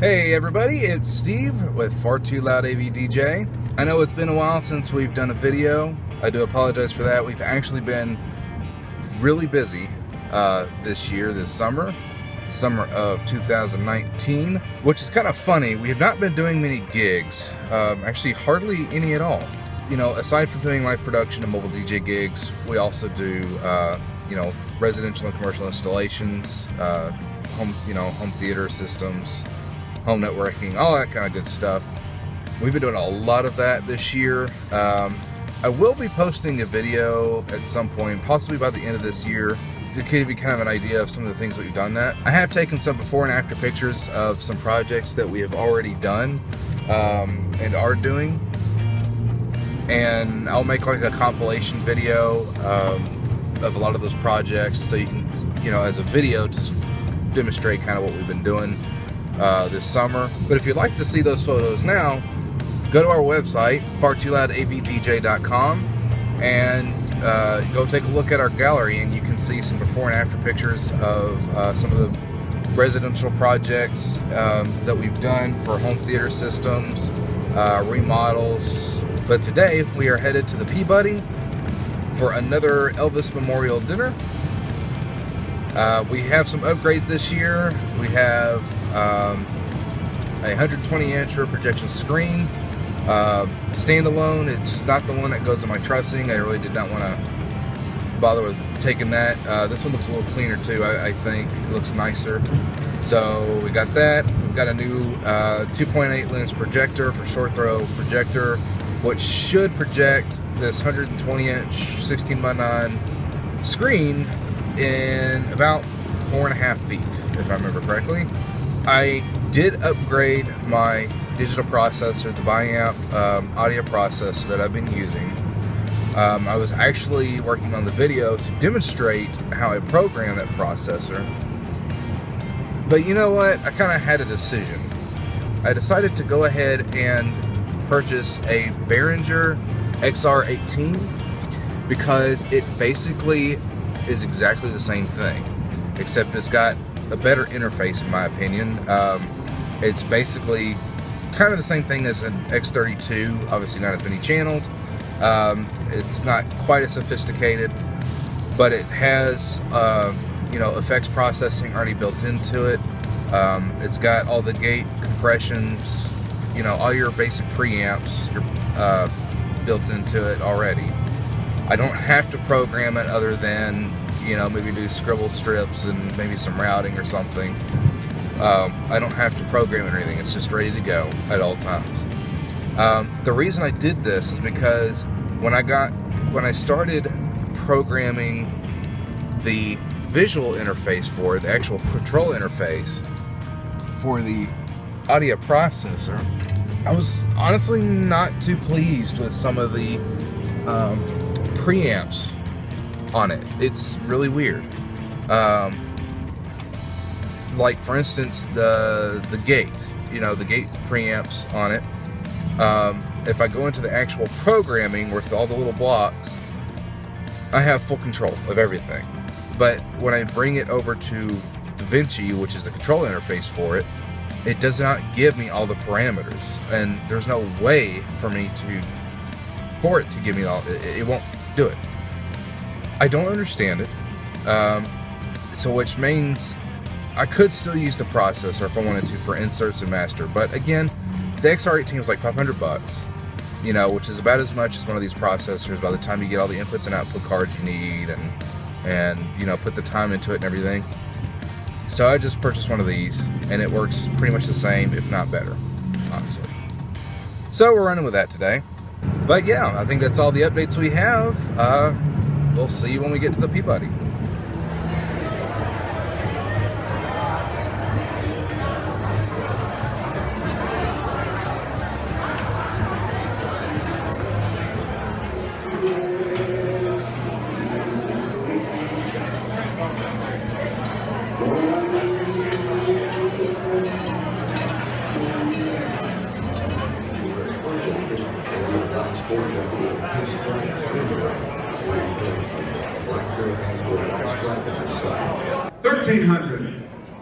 Hey everybody, it's Steve with Far Too Loud AV DJ. I know it's been a while since we've done a video. I do apologize for that. We've actually been really busy this summer of 2019, which is kind of funny. We have not been doing many gigs, actually hardly any at all. You know, aside from doing live production and mobile DJ gigs, we also do, residential and commercial installations, home theater systems, home networking, all that kind of good stuff. We've been doing a lot of that this year. I will be posting a video at some point, possibly by the end of this year, to give you kind of an idea of some of the things that we've done that. I have taken some before and after pictures of some projects that we have already done and are doing. And I'll make like a compilation video of a lot of those projects so you can, as a video to demonstrate kind of what we've been doing this summer. But if you'd like to see those photos now, go to our website, fartooloudavdj.com, and go take a look at our gallery, and you can see some before and after pictures of some of the residential projects that we've done for home theater systems, remodels. But today we are headed to the Peabody for another Elvis Memorial Dinner. We have some upgrades this year. We have a 120-inch projection screen, standalone. It's not the one that goes in my trussing. I really did not want to bother with taking that. This one looks a little cleaner too. I think it looks nicer. So we got that. We've got a new 2.8 lens projector for short throw projector, which should project this 120-inch 16:9 screen in about 4.5 feet, if I remember correctly. I did upgrade my digital processor, the biamp audio processor that I've been using. I was actually working on the video to demonstrate how I program that processor. But you know what? I kind of had a decision. I decided to go ahead and purchase a Behringer XR18 because it basically is exactly the same thing, except it's got a better interface in my opinion. It's basically kind of the same thing as an X32, obviously not as many channels. It's not quite as sophisticated, but it has effects processing already built into it. It's got all the gate compressions, all your basic preamps built into it already. I don't have to program it other than, maybe do scribble strips and maybe some routing or something. I don't have to program it or anything. It's just ready to go at all times. The reason I did this is because when I started programming the visual interface for it, the actual control interface for the audio processor, I was honestly not too pleased with some of the preamps on it. It's really weird. Like for instance, the gate, the gate preamps on it. If I go into the actual programming with all the little blocks, I have full control of everything. But when I bring it over to DaVinci, which is the control interface for it, it does not give me all the parameters, and there's no way for it to give me all. It won't do it. I don't understand it. So which means I could still use the processor if I wanted to for inserts and master. But again, the XR18 was like $500, which is about as much as one of these processors by the time you get all the inputs and output cards you need and put the time into it and everything. So I just purchased one of these, and it works pretty much the same, if not better, honestly. So we're running with that today. But yeah, I think that's all the updates we have. We'll see you when we get to the Peabody.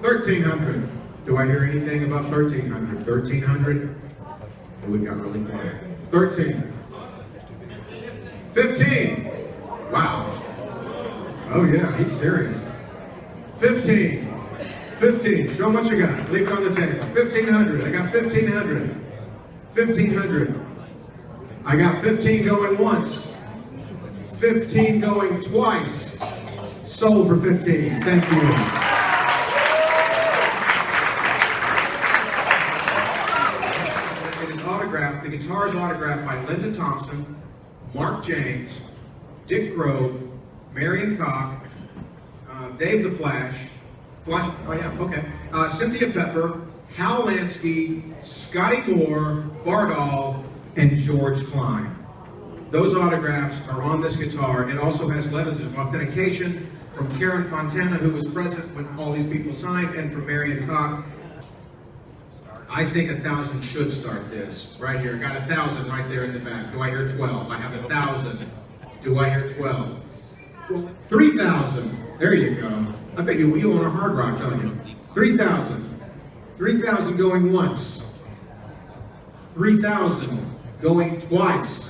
$1,300. Do I hear anything above 1,300? 1,300? Oh, we got really quiet. 13. 15. Wow. Oh yeah, he's serious. 15. 15. Show how much you got. Leave it on the table. 1,500. I got 1,500. 1,500. I got 15 going once. 15 going twice. Sold for 15. Thank you. It is autographed. The guitar is autographed by Linda Thompson, Mark James, Dick Grove, Marion Cock, Dave the Flash, oh yeah, okay, Cynthia Pepper, Hal Lansky, Scotty Moore, Bardall, and George Klein. Those autographs are on this guitar. It also has letters of authentication from Karen Fontana, who was present when all these people signed, and from Marion Cock. I think 1,000 should start this. Right here, got 1,000 right there in the back. Do I hear 12? I have 1,000. Do I hear 12? 3,000. There you go. I bet you own a hard rock, don't you? 3,000. 3,000 going once. 3,000 going twice.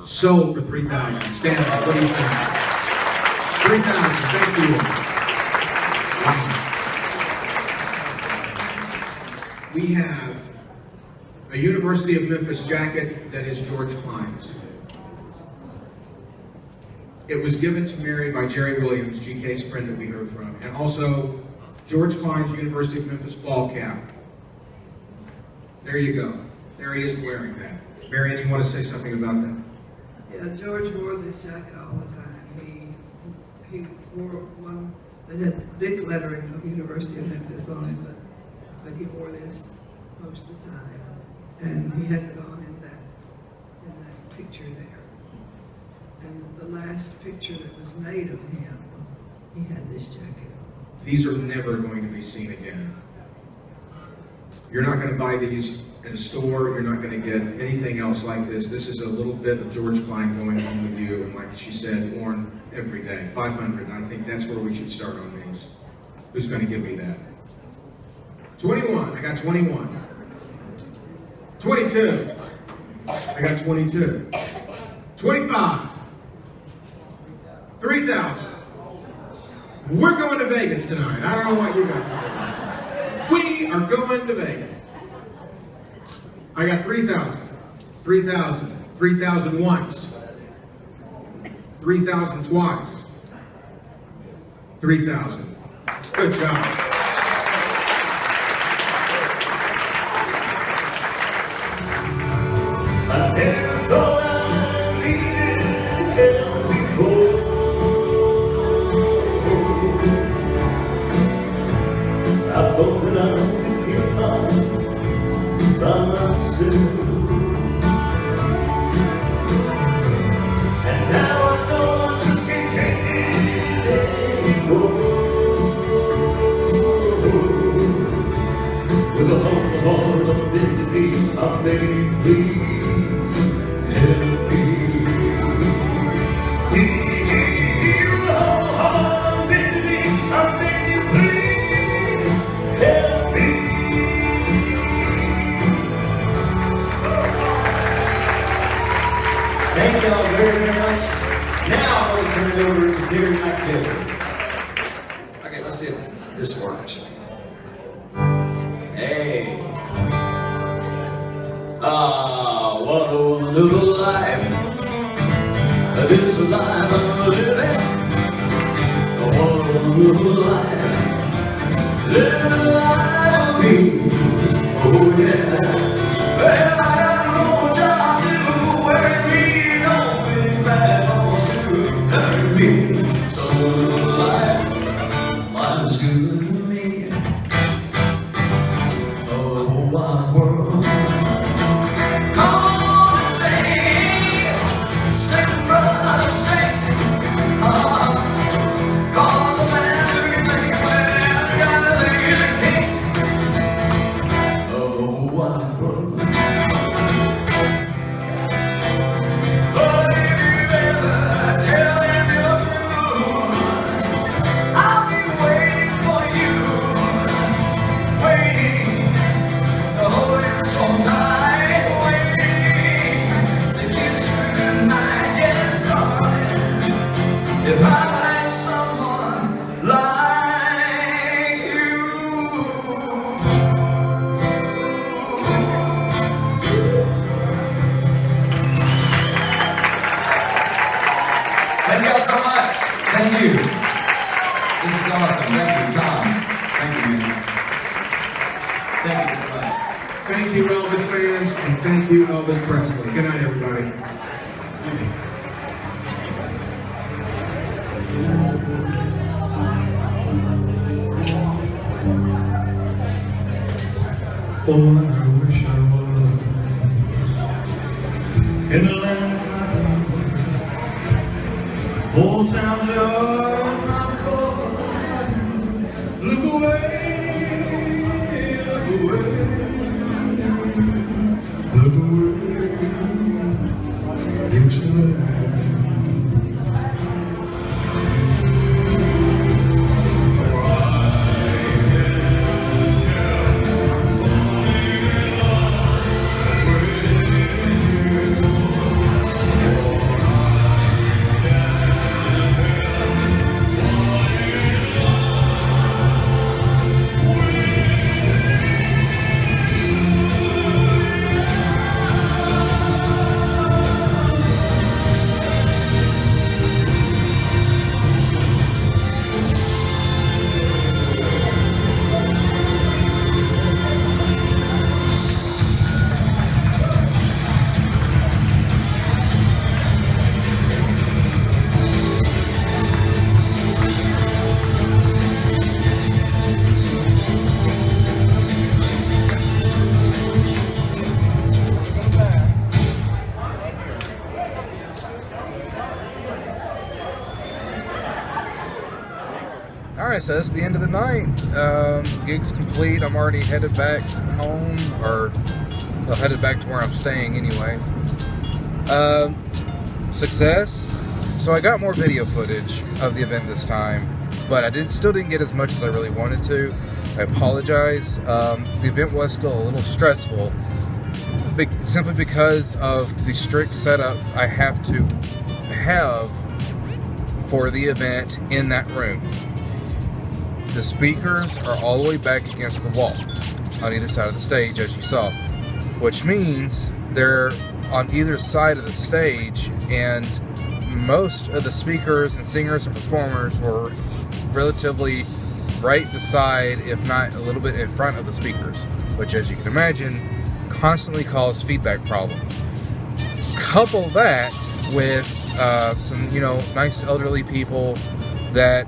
Sold for 3,000. Stand up. What do you think? 3,000. Thank you. Wow. We have a University of Memphis jacket that is George Klein's. It was given to Mary by Jerry Williams, GK's friend that we heard from, and also George Klein's University of Memphis ball cap. There you go. There he is wearing that. Marion, you want to say something about that? Yeah, George wore this jacket all the time. He wore one that had big lettering of University of Memphis on it, but he wore this most of the time, and he has it on in that picture there. And the last picture that was made of him, he had this jacket on. These are never going to be seen again. You're not going to buy these in a store. You're not going to get anything else like this. This is a little bit of George Klein going home with you, and like she said, worn every day. 500. I think that's where we should start on these. Who's going to give me that? 21. I got 21. 22. I got 22. 25. 3,000. We're going to Vegas tonight. I don't know what you guys are doing. We are going to Vegas. I got 3,000. 3,000. 3,000 once. 3,000 twice. 3,000. Good job. I never thought I needed help before. I thought that I would get by myself. And now I know I just can't take it anymore. With a humble heart on bended knee, I'm begging you, please help me. With a humble heart on bended knee, I'm begging you, please help me. Thank y'all very, very much. Now I'm going to turn it over to Terry McTaylor. Okay, let's see if this works. Hey. What a wonderful life. This is the life I'm living. What a wonderful life. Living the life of me. Oh yeah. Well, I got no job to do. Worry me, don't be bad on you. Hurt me. So life, life is good to me. Wide world. Come on and sing, sing, brother, sing. Cause a man who can sing well, gotta think he's a king. Oh, wide world. But if you ever tell him you're through, I'll be waiting for you. Thank you very much. Thank you, Elvis fans, and thank you, Elvis Presley. Good night, everybody. Oh, I wish I was in the land of cotton. Old town Georgia, I'm cold. Look away, look away, look away. Dixieland. Alright, so that's the end of the night. Gig's complete. I'm already headed back home, or well, headed back to where I'm staying anyways. Success. So I got more video footage of the event this time, but I still didn't get as much as I really wanted to. I apologize. The event was still a little stressful, simply because of the strict setup I have to have for the event in that room. The speakers are all the way back against the wall on either side of the stage, as you saw, which means they're on either side of the stage, and most of the speakers and singers and performers were relatively right beside, if not a little bit in front of the speakers, which, as you can imagine, constantly caused feedback problems. Couple that with some, nice elderly people that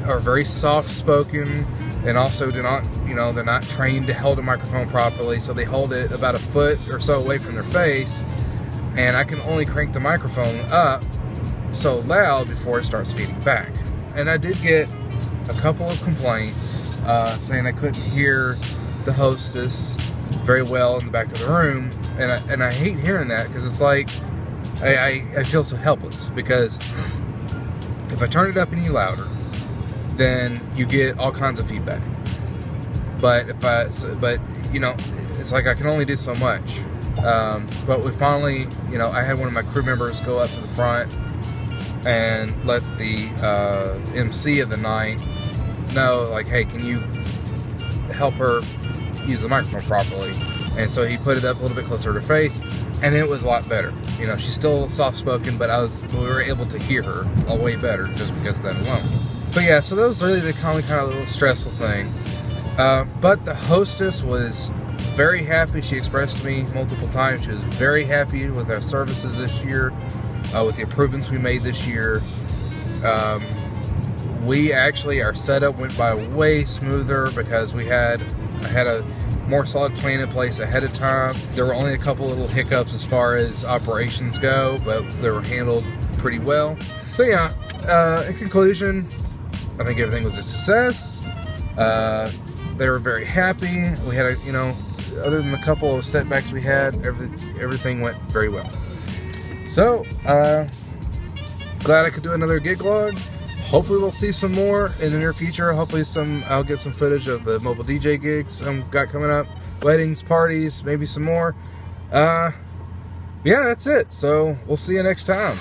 are very soft-spoken and also do not, they're not trained to hold a microphone properly, so they hold it about a foot or so away from their face, and I can only crank the microphone up so loud before it starts feeding back. And I did get a couple of complaints saying I couldn't hear the hostess very well in the back of the room, and I hate hearing that, because it's like I feel so helpless, because if I turn it up any louder, then you get all kinds of feedback. But it's like I can only do so much. But we finally, I had one of my crew members go up to the front and let the MC of the night know, like, hey, can you help her use the microphone properly? And so he put it up a little bit closer to her face, and it was a lot better. She's still soft-spoken, but we were able to hear her a way better just because of that alone. But yeah, so that was really the kind of little stressful thing. But the hostess was very happy. She expressed to me multiple times she was very happy with our services this year, with the improvements we made this year. Our setup went by way smoother because I had a more solid plan in place ahead of time. There were only a couple little hiccups as far as operations go, but they were handled pretty well. So yeah, in conclusion, I think everything was a success. They were very happy. We had other than a couple of setbacks we had, everything went very well. So, glad I could do another gig log. Hopefully we'll see some more in the near future. Hopefully I'll get some footage of the mobile DJ gigs I've got coming up. Weddings, parties, maybe some more. Yeah, that's it. So, we'll see you next time.